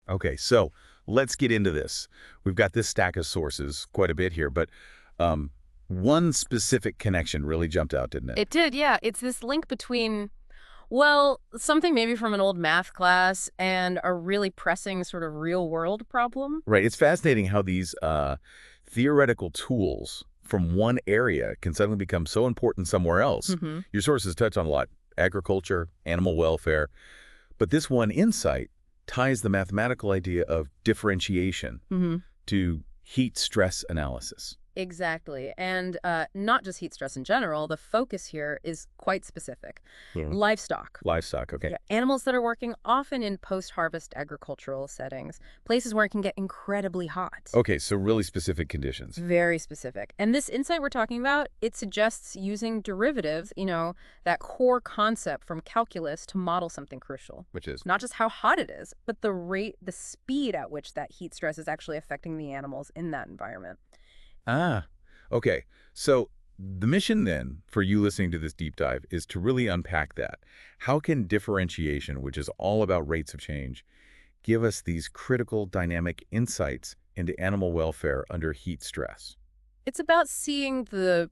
Okay, so let's get into this. We've got this stack of sources, quite a bit here, but um, one specific connection really jumped out, didn't it? It did, yeah. It's this link between, well, something maybe from an old math class and a really pressing sort of real world problem. Right. It's fascinating how these theoretical tools from one area can suddenly become so important somewhere else. Hmm. Your sources touch on a lot: agriculture, animal welfare, but this one insight ties the mathematical idea of differentiation Hmm. to heat stress analysis. Exactly. And not just heat stress in general, the focus here is quite specific. Yeah. Livestock. Livestock, okay. Yeah, animals that are working often in post-harvest agricultural settings, places where it can get incredibly hot. Okay, so really specific conditions. Very specific. And this insight we're talking about, it suggests using derivatives, that core concept from calculus to model something crucial. Which is? Not just how hot it is, but the rate, the speed at which that heat stress is actually affecting the animals in that environment. Ah, okay. So the mission then for you listening to this deep dive is to really unpack that. How can differentiation, which is all about rates of change, give us these critical dynamic insights into animal welfare under heat stress? It's about seeing the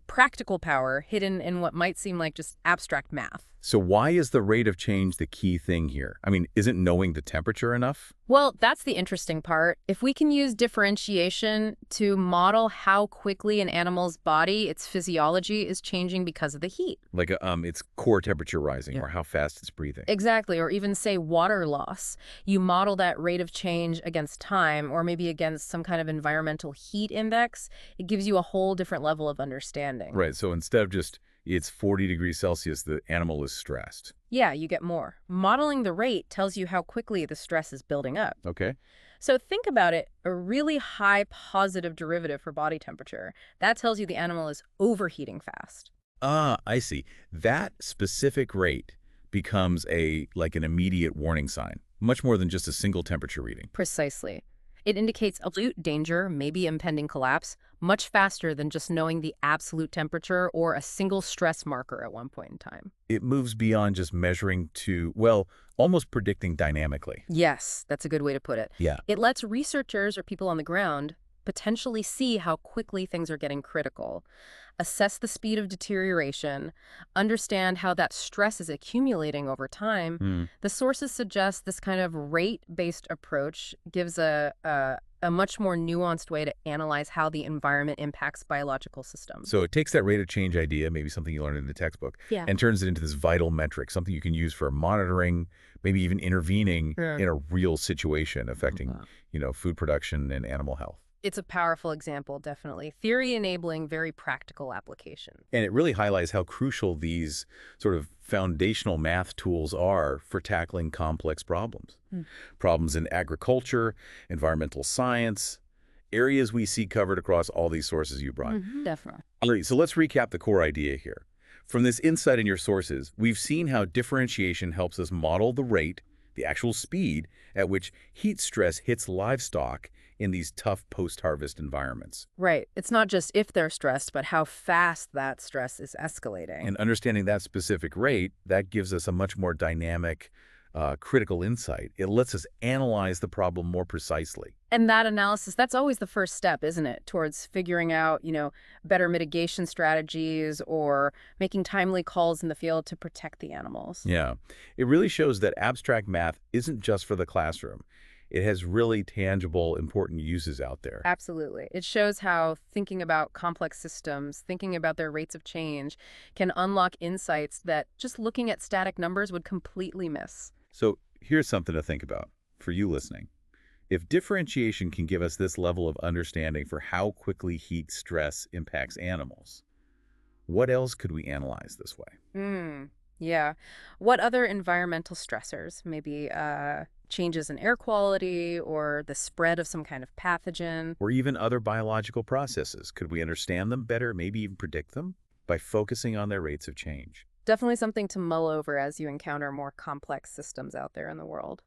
practical power hidden in what might seem like just abstract math. So why is the rate of change the key thing here? I mean, isn't knowing the temperature enough? Well, that's the interesting part. If we can use differentiation to model how quickly an animal's body, its physiology, is changing because of the heat. Like its core temperature rising Yeah. or how fast it's breathing. Exactly, or even say water loss. You model that rate of change against time or maybe against some kind of environmental heat index. It gives you a whole different level of understanding. Right. So instead of just it's 40 degrees Celsius, the animal is stressed. Yeah, you get more. Modeling the rate tells you how quickly the stress is building up. Okay. So think about it, a really high positive derivative for body temperature. That tells you the animal is overheating fast. Ah, I see. That specific rate becomes like an immediate warning sign, much more than just a single temperature reading. Precisely. It indicates acute danger, maybe impending collapse, much faster than just knowing the absolute temperature or a single stress marker at one point in time. It moves beyond just measuring to, well, almost predicting dynamically. Yes, that's a good way to put it. Yeah. It lets researchers or people on the ground potentially see how quickly things are getting critical, assess the speed of deterioration, understand how that stress is accumulating over time. Hmm. The sources suggest this kind of rate-based approach gives a much more nuanced way to analyze how the environment impacts biological systems. So it takes that rate of change idea, maybe something you learned in the textbook, Yeah. and turns it into this vital metric, something you can use for monitoring, maybe even intervening Yeah. in a real situation affecting, Wow. food production and animal health. It's a powerful example, definitely. Theory enabling very practical application. And it really highlights how crucial these sort of foundational math tools are for tackling complex problems. Hmm. Problems in agriculture, environmental science, areas we see covered across all these sources you brought. Definitely. All right, so let's recap the core idea here. From this insight in your sources, we've seen how differentiation helps us model the rate, the actual speed, at which heat stress hits livestock in these tough post-harvest environments. Right. It's not just if they're stressed, but how fast that stress is escalating. And understanding that specific rate, that gives us a much more dynamic, critical insight. It lets us analyze the problem more precisely. And that analysis, that's always the first step, isn't it? Towards figuring out, better mitigation strategies or making timely calls in the field to protect the animals. Yeah, it really shows that abstract math isn't just for the classroom. It has really tangible, important uses out there. Absolutely. It shows how thinking about complex systems, thinking about their rates of change, can unlock insights that just looking at static numbers would completely miss. So here's something to think about for you listening. If differentiation can give us this level of understanding for how quickly heat stress impacts animals, what else could we analyze this way? Yeah. What other environmental stressors, maybe changes in air quality or the spread of some kind of pathogen? Or even other biological processes, could we understand them better, maybe even predict them? By focusing on their rates of change. Definitely something to mull over as you encounter more complex systems out there in the world.